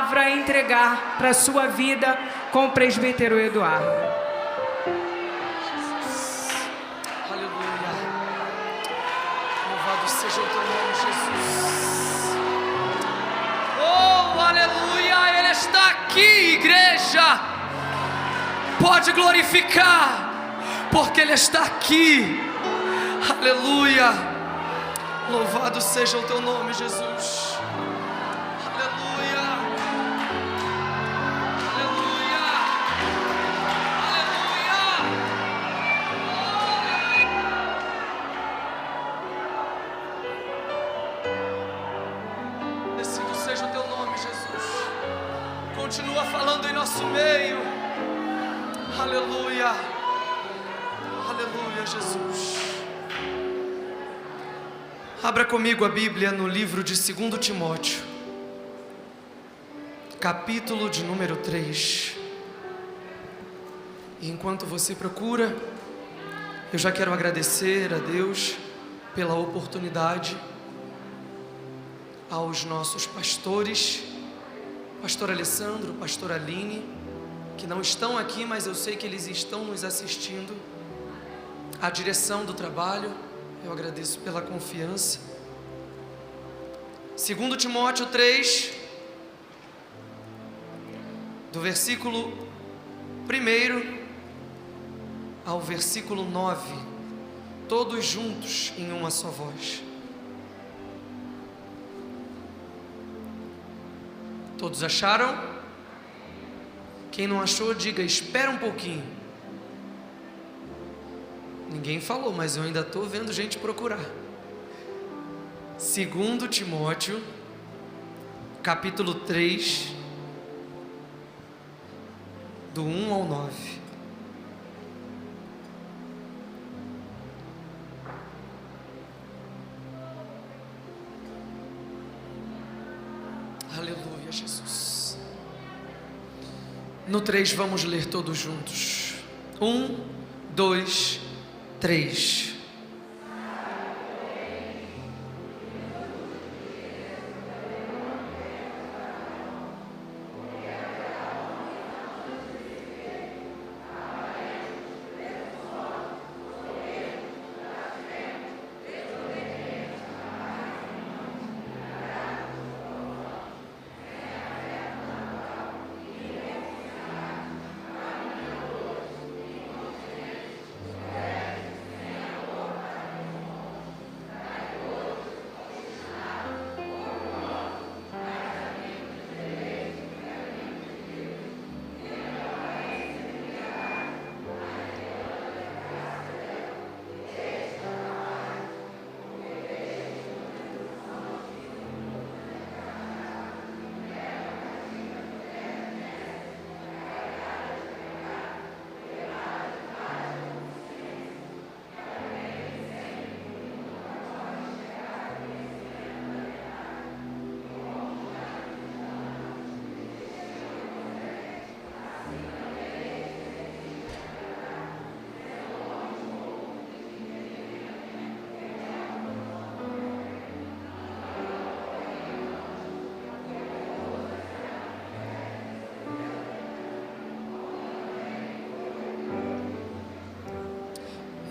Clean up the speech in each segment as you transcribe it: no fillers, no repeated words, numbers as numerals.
palavra a entregar para a sua vida com o presbítero Eduardo. Aleluia. Louvado seja o teu nome, Jesus. Oh, aleluia. Ele está aqui, igreja. Pode glorificar, porque Ele está aqui. Aleluia. Louvado seja o teu nome, Jesus. Aleluia. Aleluia. Aleluia. Bendito seja o teu nome, Jesus. Continua falando em nosso meio. Aleluia. Aleluia, Jesus. Abra comigo a Bíblia no livro de 2 Timóteo, capítulo de número 3. E enquanto você procura, eu já quero agradecer a Deus pela oportunidade, aos nossos pastores, pastor Alessandro, pastor Aline, que não estão aqui, mas eu sei que eles estão nos assistindo, a direção do trabalho. Eu agradeço pela confiança. 2 Timóteo 3, do versículo 1 ao versículo 9, todos juntos em uma só voz. Todos acharam? Quem não achou, diga: espera um pouquinho. Ninguém falou, mas eu ainda estou vendo gente procurar. 2 Timóteo, capítulo 3, do 1 ao 9. Aleluia, Jesus. No 3 vamos ler todos juntos. 1, 2, 3.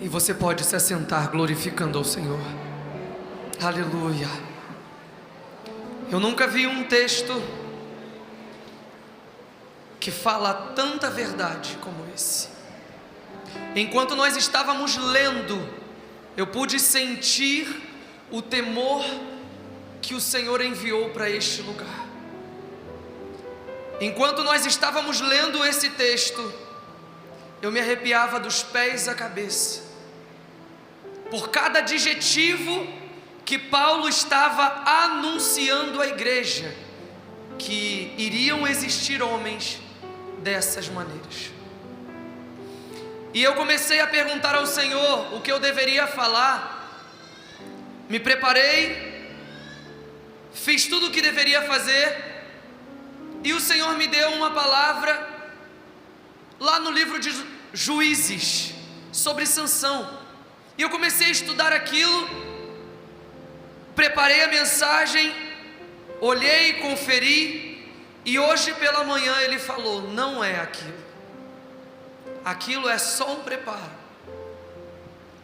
E você pode se assentar glorificando ao Senhor. Aleluia. Eu nunca vi um texto que fala tanta verdade como esse. Enquanto nós estávamos lendo, eu pude sentir o temor que o Senhor enviou para este lugar. Enquanto nós estávamos lendo esse texto, eu me arrepiava dos pés à cabeça, por cada adjetivo que Paulo estava anunciando à igreja, que iriam existir homens dessas maneiras. E eu comecei a perguntar ao Senhor o que eu deveria falar. Me preparei, fiz tudo o que deveria fazer, e o Senhor me deu uma palavra lá no livro de Juízes, sobre Sansão. E eu comecei a estudar aquilo, preparei a mensagem, olhei, conferi, E hoje pela manhã ele falou: não é aquilo. Aquilo é só um preparo.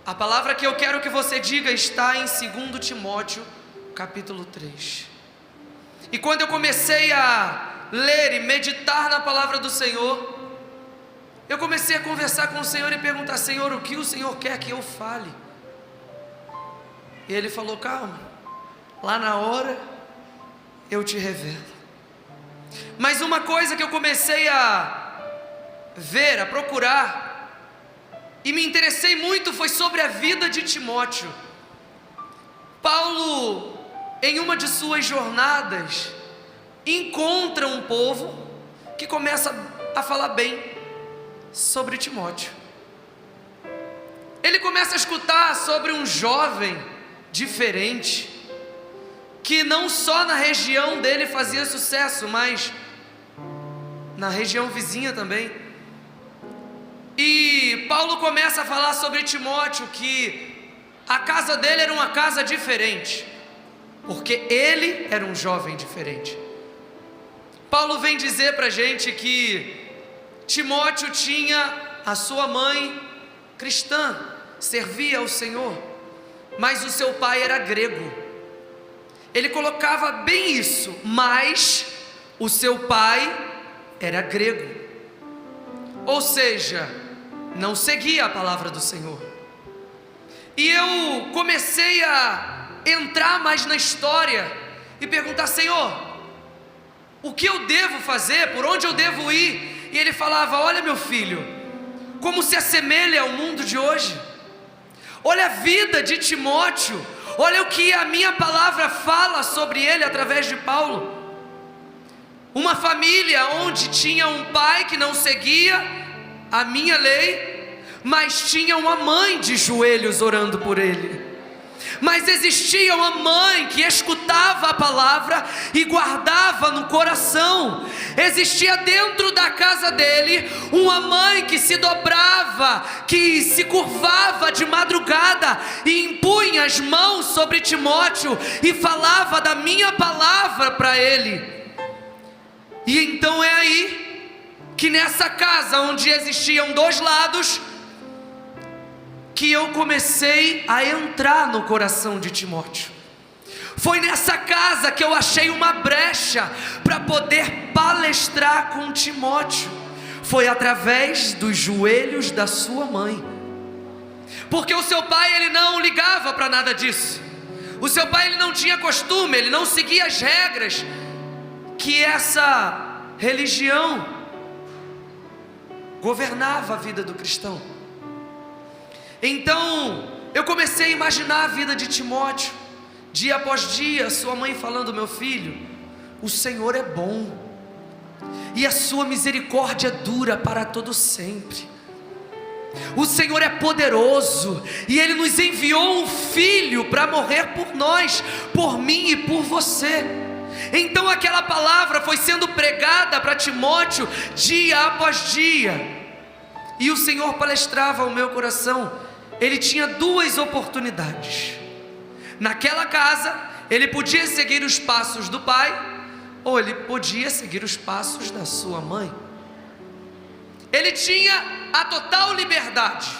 A palavra que eu quero que você diga está em 2 Timóteo, capítulo 3. E quando eu comecei a ler e meditar na palavra do Senhor, eu comecei a conversar com o Senhor e perguntar: Senhor, o que o Senhor quer que eu fale? E Ele falou: calma, lá na hora eu te revelo. Mas uma coisa que eu comecei a ver, a procurar, e me interessei muito, foi sobre a vida de Timóteo. Paulo, em uma de suas jornadas, encontra um povo que começa a falar bem sobre Timóteo. Ele começa a escutar sobre um jovem diferente, que não só na região dele fazia sucesso, mas na região vizinha também. E Paulo começa a falar sobre Timóteo, que a casa dele era uma casa diferente, porque ele era um jovem diferente. Paulo vem dizer para a gente que Timóteo tinha a sua mãe cristã, servia ao Senhor, mas o seu pai era grego. Ele colocava bem isso, mas o seu pai era grego, ou seja, não seguia a palavra do Senhor. E eu comecei a entrar mais na história e perguntar: Senhor, o que eu devo fazer? Por onde eu devo ir? E ele falava: olha, meu filho, como se assemelha ao mundo de hoje. Olha a vida de Timóteo, olha o que a minha palavra fala sobre ele através de Paulo. Uma família onde tinha um pai que não seguia a minha lei, mas tinha uma mãe de joelhos orando por ele. Mas existia uma mãe que escutava a palavra e guardava no coração. Existia dentro da casa dele uma mãe que se dobrava, que se curvava de madrugada e impunha as mãos sobre Timóteo e falava da minha palavra para ele. E então é aí que nessa casa onde existiam dois lados, que eu comecei a entrar no coração de Timóteo. Foi nessa casa que eu achei uma brecha para poder palestrar com Timóteo. Foi através dos joelhos da sua mãe, porque o seu pai, ele não ligava para nada disso. O seu pai, ele não tinha costume, ele não seguia as regras que essa religião governava a vida do cristão. Então eu comecei a imaginar a vida de Timóteo, dia após dia, sua mãe falando: meu filho, o Senhor é bom, e a sua misericórdia dura para todo sempre. O Senhor é poderoso, e Ele nos enviou um filho para morrer por nós, por mim e por você. Então aquela palavra foi sendo pregada para Timóteo dia após dia, e o Senhor palestrava ao meu coração. Ele tinha duas oportunidades. Naquela casa, ele podia seguir os passos do pai, ou ele podia seguir os passos da sua mãe. Ele tinha a total liberdade.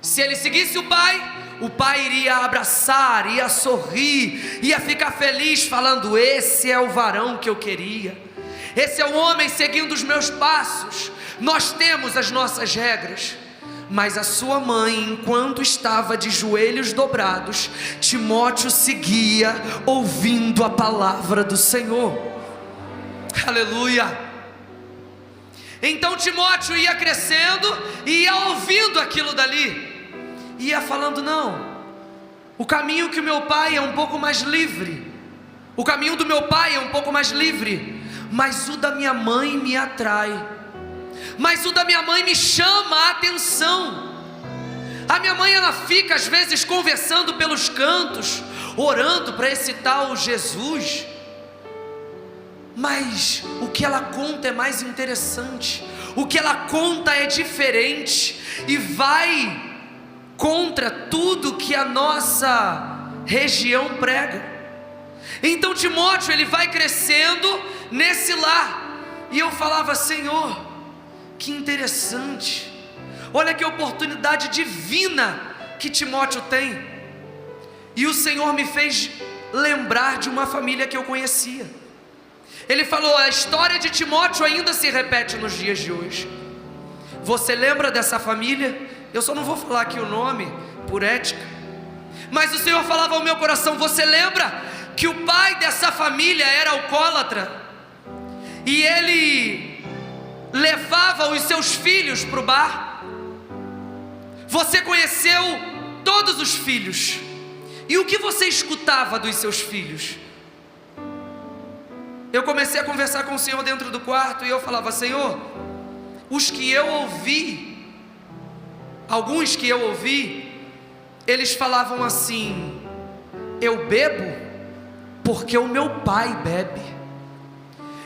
Se ele seguisse o pai iria abraçar, ia sorrir, ia ficar feliz, falando: esse é o varão que eu queria, esse é o homem seguindo os meus passos. Nós temos as nossas regras. Mas a sua mãe, enquanto estava de joelhos dobrados, Timóteo seguia ouvindo a palavra do Senhor. Aleluia! Então Timóteo ia crescendo e ia ouvindo aquilo dali, ia falando: não, o caminho que o meu pai é um pouco mais livre, o caminho do meu pai é um pouco mais livre, mas o da minha mãe me atrai, mas o da minha mãe me chama a atenção. A minha mãe, ela fica às vezes conversando pelos cantos, orando para esse tal Jesus, mas o que ela conta é mais interessante, o que ela conta é diferente e vai contra tudo que a nossa região prega. Então Timóteo, ele vai crescendo nesse lar. E eu falava: Senhor, que interessante, olha que oportunidade divina que Timóteo tem. E o Senhor me fez lembrar de uma família que eu conhecia. Ele falou: a história de Timóteo ainda se repete nos dias de hoje. Você lembra dessa família? Eu só não vou falar aqui o nome, por ética, mas o Senhor falava ao meu coração: você lembra que o pai dessa família era alcoólatra? E ele levava os seus filhos para o bar. Você conheceu todos os filhos. E o que você escutava dos seus filhos? Eu comecei a conversar com o Senhor dentro do quarto, e eu falava: Senhor, os que eu ouvi, alguns que eu ouvi, eles falavam assim: eu bebo porque o meu pai bebe.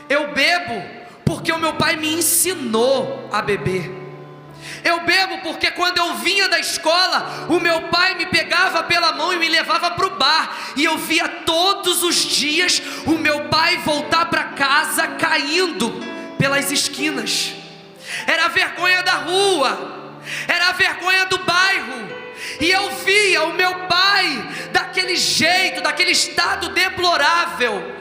Eu bebo porque o meu pai me ensinou a beber. Eu bebo porque quando eu vinha da escola, o meu pai me pegava pela mão e me levava para o bar, e eu via todos os dias o meu pai voltar para casa caindo pelas esquinas. Era a vergonha da rua, era a vergonha do bairro, e eu via o meu pai daquele jeito, daquele estado deplorável,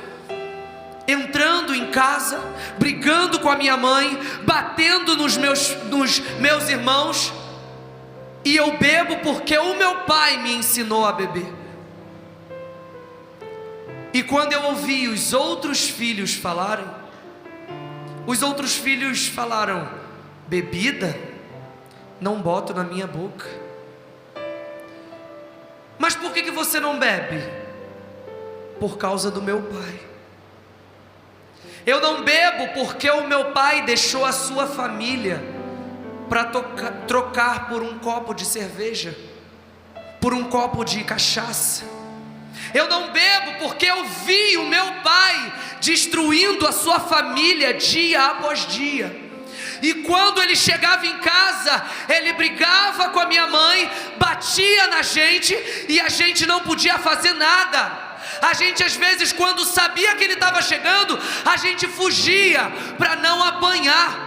entrando em casa, brigando com a minha mãe, batendo nos meus irmãos. E eu bebo porque o meu pai me ensinou a beber. E quando eu ouvi os outros filhos falarem, os outros filhos falaram: bebida? Não boto na minha boca. Mas por que você não bebe? Por causa do meu pai. Eu não bebo porque o meu pai deixou a sua família para trocar por um copo de cerveja, por um copo de cachaça. Eu não bebo porque eu vi o meu pai destruindo a sua família dia após dia. E quando ele chegava em casa, ele brigava com a minha mãe, batia na gente, e a gente não podia fazer nada. A gente às vezes, quando sabia que ele estava chegando, a gente fugia para não apanhar.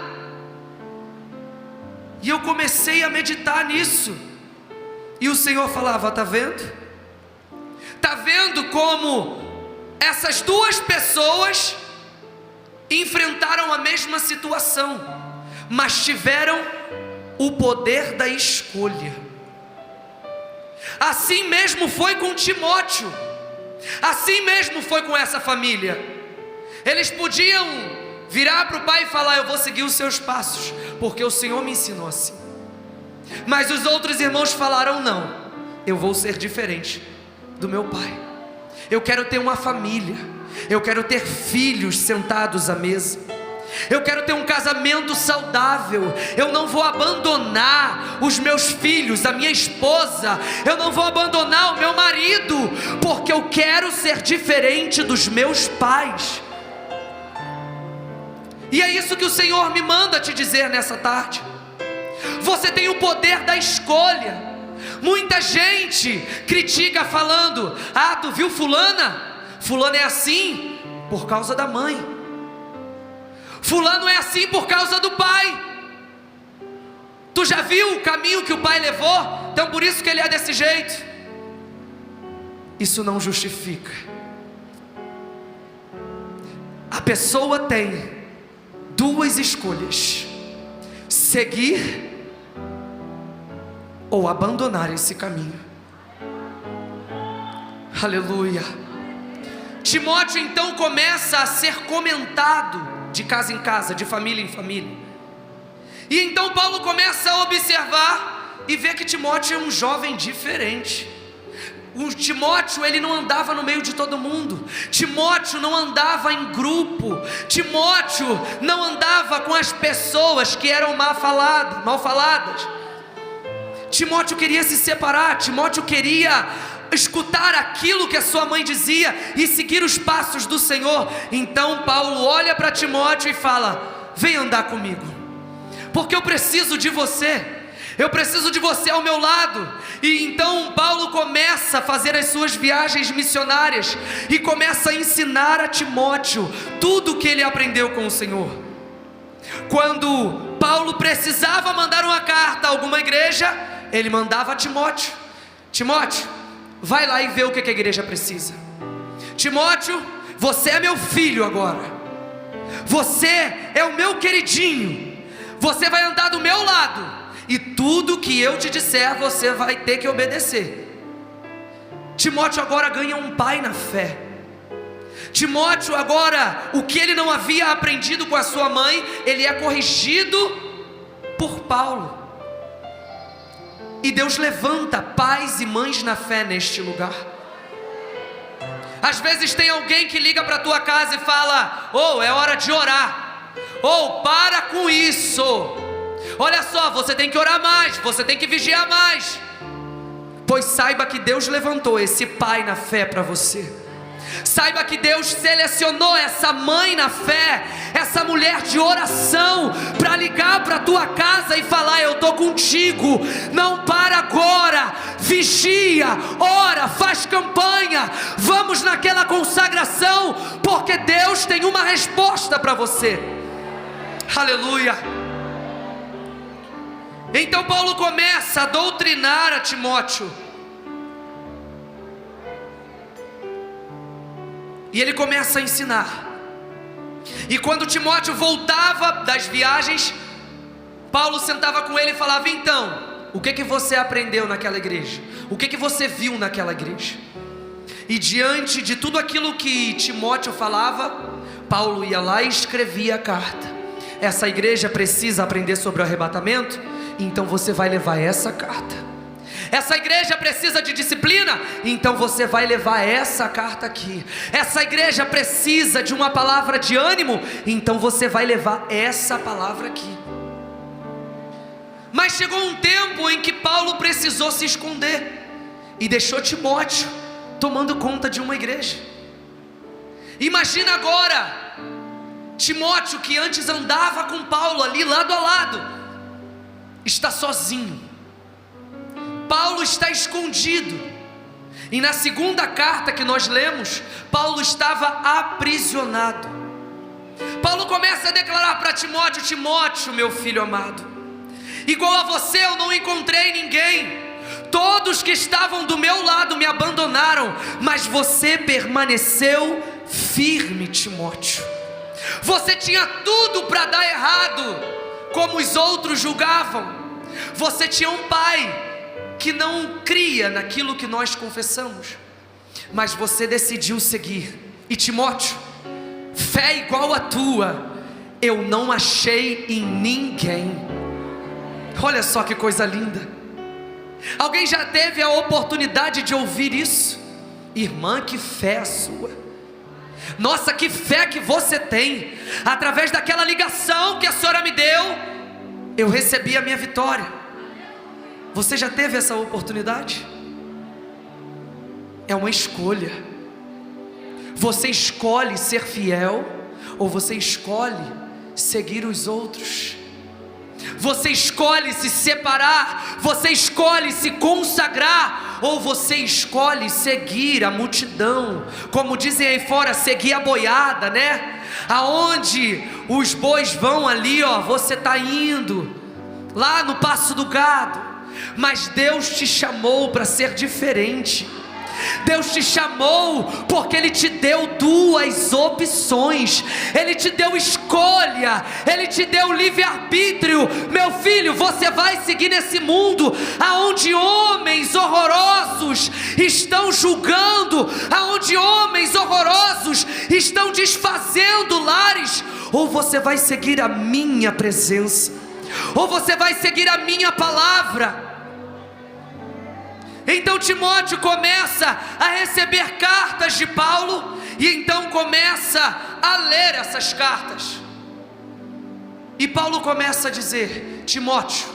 E eu comecei a meditar nisso, e o Senhor falava: está vendo? Está vendo como essas duas pessoas enfrentaram a mesma situação, mas tiveram o poder da escolha. Assim mesmo foi com Timóteo, assim mesmo foi com essa família. Eles podiam virar para o pai e falar: eu vou seguir os seus passos, porque o Senhor me ensinou assim. Mas os outros irmãos falaram: não, eu vou ser diferente do meu pai. Eu quero ter uma família, eu quero ter filhos sentados à mesa, eu quero ter um casamento saudável. Eu não vou abandonar os meus filhos, a minha esposa, eu não vou abandonar o meu marido, porque eu quero ser diferente dos meus pais. E é isso que o Senhor me manda te dizer nessa tarde. Você tem o poder da escolha. Muita gente critica falando: ah, tu viu fulana? Fulano é assim por causa da mãe. Fulano é assim por causa do pai. Tu já viu o caminho que o pai levou? Então por isso que ele é desse jeito. Isso não justifica. A pessoa tem duas escolhas: seguir ou abandonar esse caminho. Aleluia. Timóteo então começa a ser comentado de casa em casa, de família em família. E então Paulo começa a observar e ver que Timóteo é um jovem diferente. O Timóteo, ele não andava no meio de todo mundo. Timóteo não andava em grupo. Timóteo não andava com as pessoas que eram mal faladas. Timóteo queria se separar. Timóteo queria escutar aquilo que a sua mãe dizia e seguir os passos do Senhor. Então Paulo olha para Timóteo e fala: vem andar comigo, porque eu preciso de você. Eu preciso de você ao meu lado. E então Paulo começa a fazer as suas viagens missionárias e começa a ensinar a Timóteo tudo o que ele aprendeu com o Senhor. Quando Paulo precisava mandar uma carta a alguma igreja, ele mandava a Timóteo: Timóteo, vai lá e vê o que a igreja precisa. Timóteo, você é meu filho agora. Você é o meu queridinho. Você vai andar do meu lado. E tudo que eu te disser, você vai ter que obedecer. Timóteo agora ganha um pai na fé. Timóteo agora, o que ele não havia aprendido com a sua mãe, ele é corrigido por Paulo. E Deus levanta pais e mães na fé neste lugar. Às vezes tem alguém que liga para a tua casa e fala: oh, é hora de orar. Oh, para com isso. Olha só, você tem que orar mais, você tem que vigiar mais. Pois saiba que Deus levantou esse pai na fé para você. Saiba que Deus selecionou essa mãe na fé, essa mulher de oração, para ligar para a tua casa e falar: eu estou contigo, não para agora, vigia, ora, faz campanha, vamos naquela consagração, porque Deus tem uma resposta para você. Aleluia. Então Paulo começa a doutrinar a Timóteo. E ele começa a ensinar. E quando Timóteo voltava das viagens, Paulo sentava com ele e falava: então, o que você aprendeu naquela igreja? O que você viu naquela igreja? E diante de tudo aquilo que Timóteo falava, Paulo ia lá e escrevia a carta. Essa igreja precisa aprender sobre o arrebatamento, então você vai levar essa carta. Essa igreja precisa de disciplina, então você vai levar essa carta aqui. Essa igreja precisa de uma palavra de ânimo, então você vai levar essa palavra aqui. Mas chegou um tempo em que Paulo precisou se esconder e deixou Timóteo tomando conta de uma igreja. Imagina agora Timóteo, que antes andava com Paulo ali lado a lado, está sozinho. Paulo está escondido. E na segunda carta que nós lemos, Paulo estava aprisionado. Paulo começa a declarar para Timóteo: Timóteo, meu filho amado, igual a você eu não encontrei ninguém. Todos que estavam do meu lado me abandonaram, mas você permaneceu firme, Timóteo. Você tinha tudo para dar errado, como os outros julgavam. Você tinha um pai que não cria naquilo que nós confessamos, mas você decidiu seguir. E Timóteo, fé igual a tua eu não achei em ninguém. Olha só que coisa linda. Alguém já teve a oportunidade de ouvir isso? Irmã, que fé a sua. Nossa, que fé que você tem. Através daquela ligação que a senhora me deu, eu recebi a minha vitória. Você já teve essa oportunidade? É uma escolha. Você escolhe ser fiel, ou você escolhe seguir os outros. Você escolhe se separar, você escolhe se consagrar, ou você escolhe seguir a multidão, como dizem aí fora, seguir a boiada, né? Aonde os bois vão ali, ó, você está indo, lá no pasto do gado. Mas Deus te chamou para ser diferente. Deus te chamou porque Ele te deu duas opções. Ele te deu escolha, Ele te deu livre-arbítrio. Meu filho, você vai seguir nesse mundo aonde homens horrorosos estão julgando, aonde homens horrorosos estão desfazendo lares, ou você vai seguir a minha presença, ou você vai seguir a minha palavra. Então Timóteo começa a receber cartas de Paulo, e então começa a ler essas cartas. E Paulo começa a dizer: Timóteo,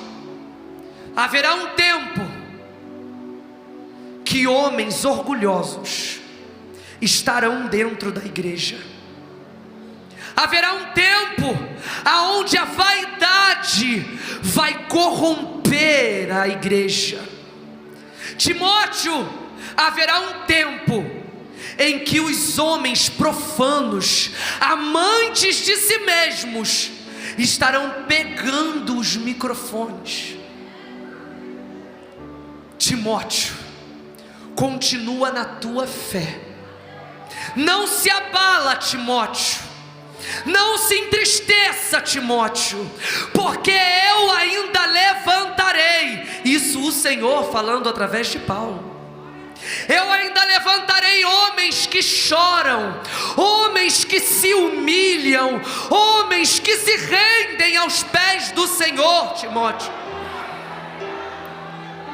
haverá um tempo que homens orgulhosos estarão dentro da igreja. Haverá um tempo aonde a vaidade vai corromper romper a igreja. Timóteo, haverá um tempo em que os homens profanos, amantes de si mesmos, estarão pegando os microfones. Timóteo, continua na tua fé. Não se abala, Timóteo. Não se entristeça, Timóteo, porque eu ainda levantarei. Isso o Senhor falando através de Paulo. Eu ainda levantarei homens que choram, homens que se humilham, homens que se rendem aos pés do Senhor. Timóteo,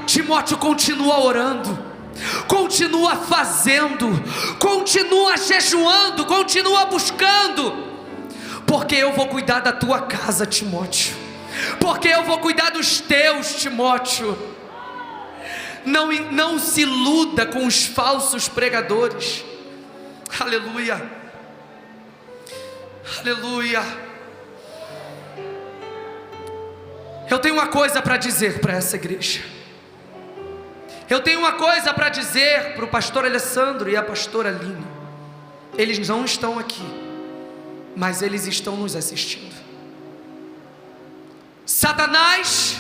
Timóteo, continua orando, continua fazendo, continua jejuando, continua buscando, porque eu vou cuidar da tua casa, Timóteo, porque eu vou cuidar dos teus, Timóteo. Não se iluda com os falsos pregadores. Aleluia, aleluia. Eu tenho uma coisa para dizer para essa igreja. Eu tenho uma coisa para dizer para o pastor Alessandro e a pastora Aline. Eles não estão aqui, mas eles estão nos assistindo. Satanás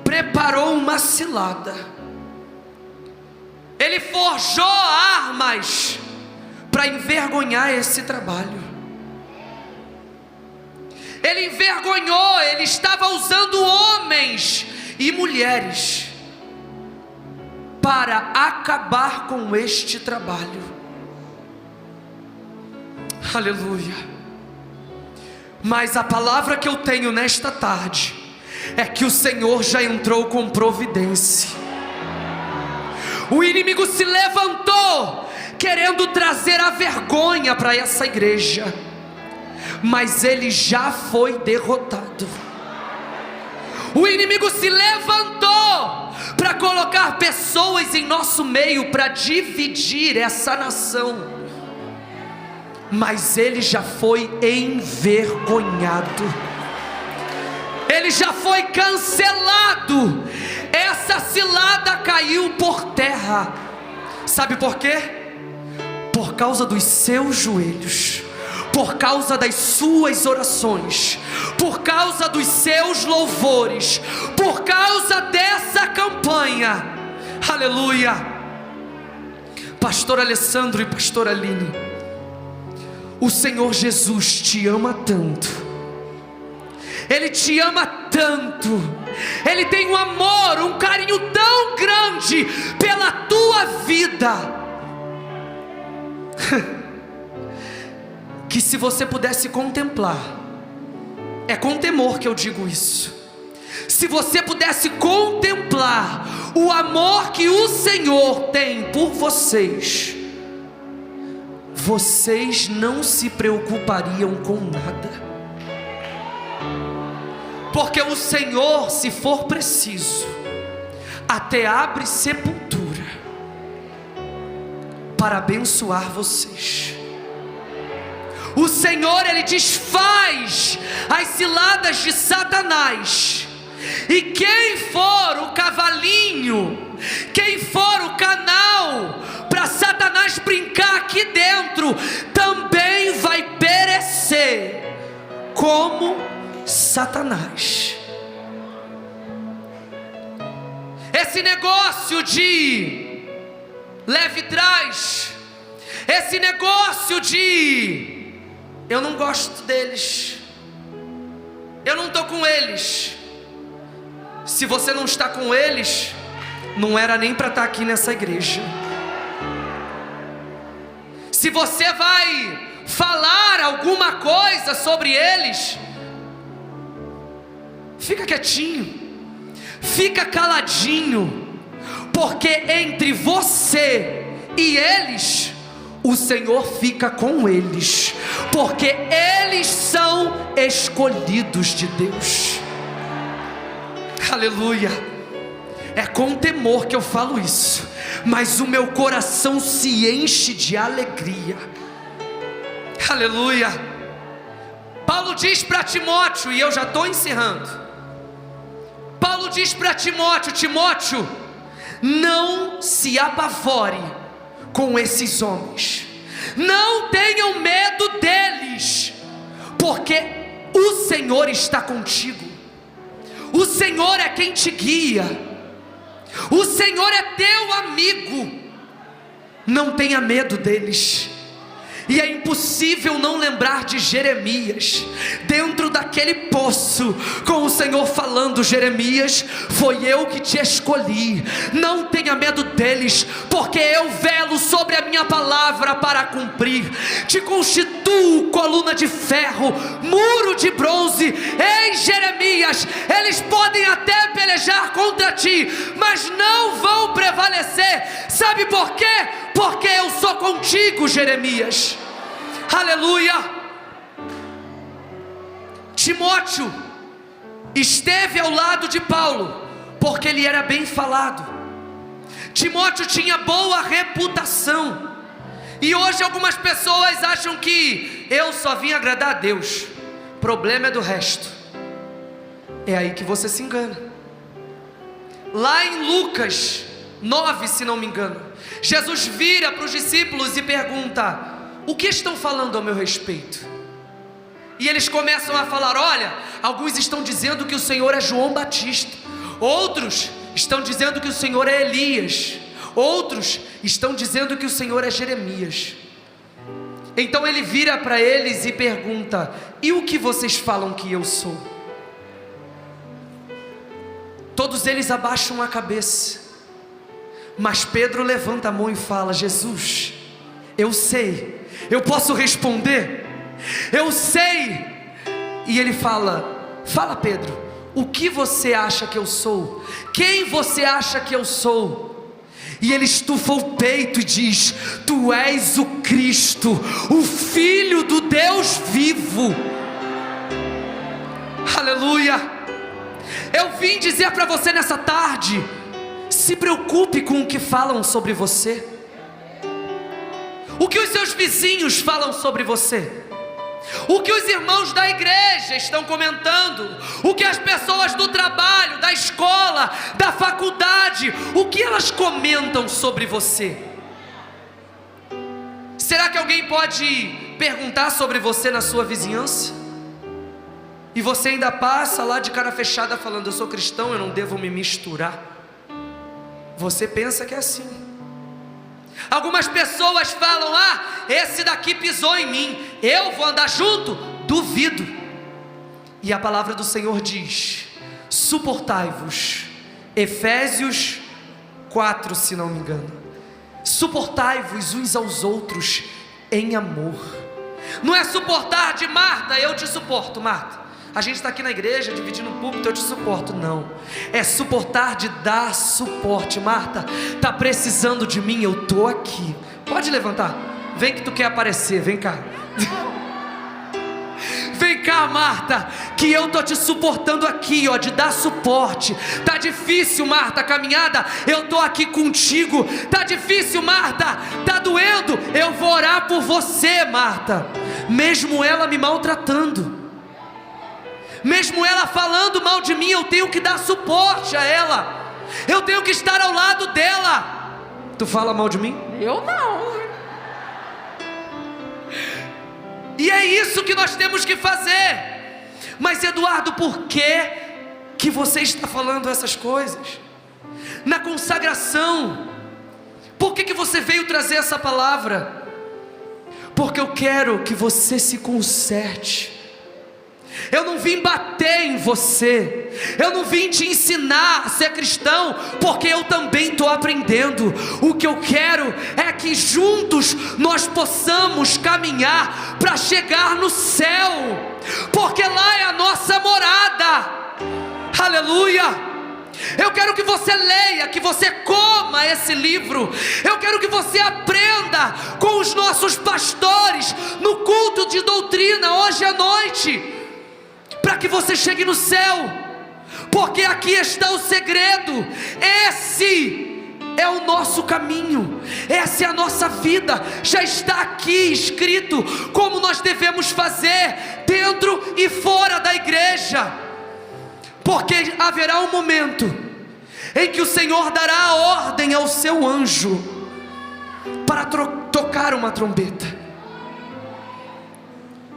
preparou uma cilada. Ele forjou armas para envergonhar esse trabalho. Ele envergonhou, ele estava usando homens e mulheres para acabar com este trabalho. Aleluia. Mas a palavra que eu tenho nesta tarde é que o Senhor já entrou com providência. O inimigo se levantou querendo trazer a vergonha para essa igreja, mas ele já foi derrotado. O inimigo se levantou para colocar pessoas em nosso meio para dividir essa nação, mas ele já foi envergonhado. Ele já foi cancelado. Essa cilada caiu por terra. Sabe por quê? Por causa dos seus joelhos, por causa das suas orações, por causa dos seus louvores, por causa dessa campanha. Aleluia. Pastor Alessandro e pastora Aline, o Senhor Jesus te ama tanto. Ele te ama tanto, Ele tem um amor, um carinho tão grande pela tua vida, que se você pudesse contemplar, é com temor que eu digo isso, se você pudesse contemplar o amor que o Senhor tem por vocês, vocês não se preocupariam com nada. Porque o Senhor, se for preciso, até abre sepultura para abençoar vocês. O Senhor, Ele desfaz as ciladas de Satanás. E quem for o cavalinho, quem for o canal para Satanás brincar aqui dentro, também vai perecer como Satanás. Esse negócio de leve trás, esse negócio de eu não gosto deles, eu não estou com eles. Se você não está com eles, não era nem para estar aqui nessa igreja. Se você vai falar alguma coisa sobre eles, fica quietinho, fica caladinho, porque entre você e eles, o Senhor fica com eles, porque eles são escolhidos de Deus. Aleluia. É com temor que eu falo isso, mas o meu coração se enche de alegria. Aleluia. Paulo diz para Timóteo, e eu já estou encerrando: Paulo diz para Timóteo: Timóteo, não se apavore com esses homens, não tenham medo deles, porque o Senhor está contigo, o Senhor é quem te guia, o Senhor é teu amigo, não tenha medo deles. E é impossível não lembrar de Jeremias, dentro daquele poço, com o Senhor falando: Jeremias, foi eu que te escolhi, não tenha medo deles, porque eu velo sobre a minha palavra para cumprir, te constituo coluna de ferro, muro de bronze. Ei, Jeremias, eles podem até pelejar contra ti, mas não vão prevalecer. Sabe por quê? Porque eu sou contigo, Jeremias. Aleluia. Timóteo esteve ao lado de Paulo, porque ele era bem falado. Timóteo tinha boa reputação. E hoje algumas pessoas acham que eu só vim agradar a Deus, o problema é do resto. É aí que você se engana. Lá em Lucas 9, se não me engano, Jesus vira para os discípulos e pergunta: o que estão falando ao meu respeito? E eles começam a falar: olha, alguns estão dizendo que o Senhor é João Batista, outros estão dizendo que o Senhor é Elias, outros estão dizendo que o Senhor é Jeremias. Então ele vira para eles e pergunta: e o que vocês falam que eu sou? Todos eles abaixam a cabeça, mas Pedro levanta a mão e fala: Jesus, eu sei, eu posso responder, eu sei. E ele fala: fala, Pedro, o que você acha que eu sou? Quem você acha que eu sou? E ele estufa o peito e diz: tu és o Cristo, o Filho do Deus vivo. Aleluia. Eu vim dizer para você nessa tarde: se preocupe com o que falam sobre você, o que os seus vizinhos falam sobre você, o que os irmãos da igreja estão comentando, o que as pessoas do trabalho, da escola, da faculdade, o que elas comentam sobre você. Será que alguém pode perguntar sobre você na sua vizinhança? E você ainda passa lá de cara fechada falando: eu sou cristão, eu não devo me misturar. Você pensa que é assim. Algumas pessoas falam: ah, esse daqui pisou em mim, eu vou andar junto? Duvido. E a palavra do Senhor diz: suportai-vos. Efésios 4, se não me engano. Suportai-vos uns aos outros em amor. Não é suportar de Marta: eu te suporto, Marta, a gente está aqui na igreja dividindo o púlpito, eu te suporto. Não, é suportar de dar suporte. Marta, está precisando de mim, eu estou aqui. Pode levantar, vem que tu quer aparecer, vem cá. Vem cá, Marta, que eu estou te suportando aqui, ó, de dar suporte. Tá difícil, Marta, a caminhada, eu estou aqui contigo. Tá difícil, Marta, tá doendo, eu vou orar por você, Marta. Mesmo ela me maltratando, mesmo ela falando mal de mim, eu tenho que dar suporte a ela, eu tenho que estar ao lado dela. Tu fala mal de mim? Eu não. E é isso que nós temos que fazer. Mas Eduardo, por que você está falando essas coisas? Na consagração, por que você veio trazer essa palavra? Porque eu quero que você se conserte. Eu não vim bater em você, eu não vim te ensinar a ser cristão, porque eu também estou aprendendo. O que eu quero é que juntos nós possamos caminhar para chegar no céu, porque lá é a nossa morada. Aleluia. Eu quero que você leia, que você coma esse livro. Eu quero que você aprenda com os nossos pastores no culto de doutrina hoje à noite, para que você chegue no céu, porque aqui está o segredo. Esse é o nosso caminho, essa é a nossa vida. Já está aqui escrito como nós devemos fazer, dentro e fora da igreja. porque haverá um momento em que o Senhor dará a ordem ao seu anjo para tocar uma trombeta.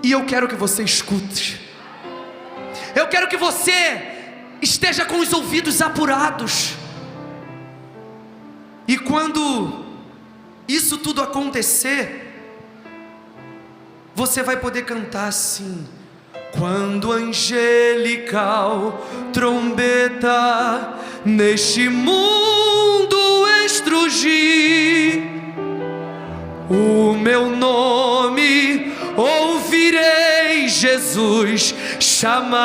E eu quero que você escute. Eu quero que você esteja com os ouvidos apurados. E quando isso tudo acontecer, você vai poder cantar assim: quando angelical trombeta neste mundo estrugir, o meu nome ouvirei Jesus chamar,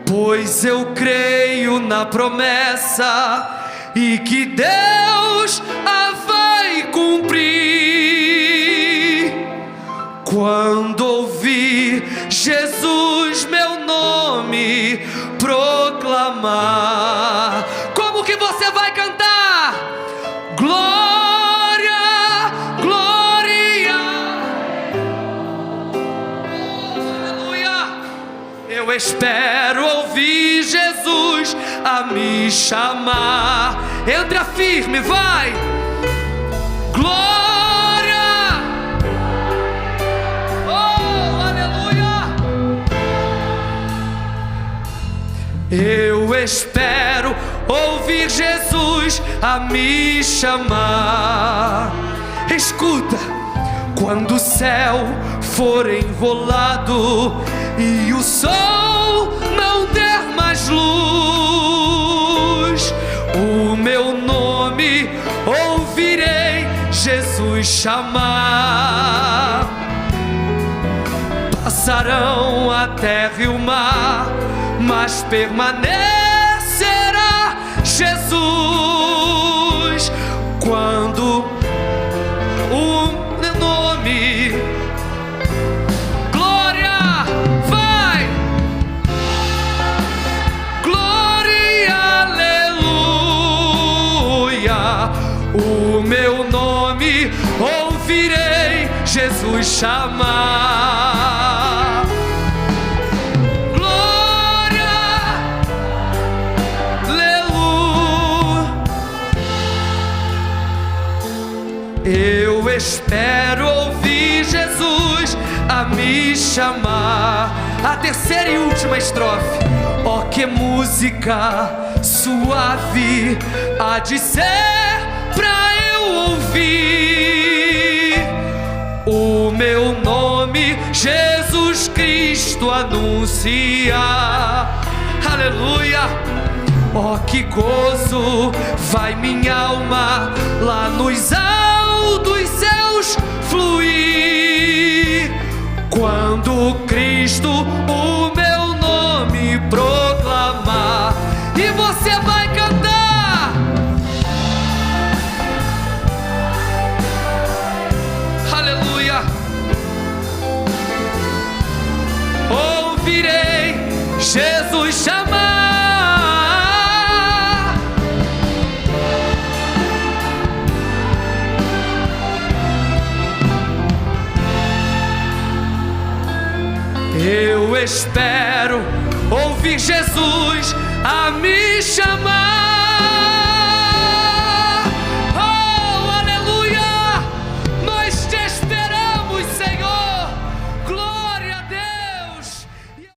pois eu creio na promessa e que Deus a vai cumprir. Quando ouvir Jesus meu nome proclamar, como que você vai cantar? Glória, glória, aleluia. Eu espero ouvir Jesus a me chamar. Entra firme, vai. Glória, oh, aleluia. Eu espero ouvir Jesus a me chamar. Escuta, quando o céu for enrolado e o sol não der mais luz, o meu nome ouvirei Jesus chamar. Passarão a terra e o mar, mas permanecerá Jesus. Quando o nome, glória, vai, glória, aleluia. O meu nome ouvirei Jesus chamar. Eu espero ouvir Jesus a me chamar. A terceira e última estrofe. Oh, que música suave há de ser pra eu ouvir o meu nome Jesus Cristo anunciar. Aleluia. Oh, que gozo vai minha alma lá nos altos céus fluir, quando Cristo o meu nome proclamar. E você vai cantar. Aleluia. Ouvirei Jesus chamar. Eu espero ouvir Jesus a me chamar.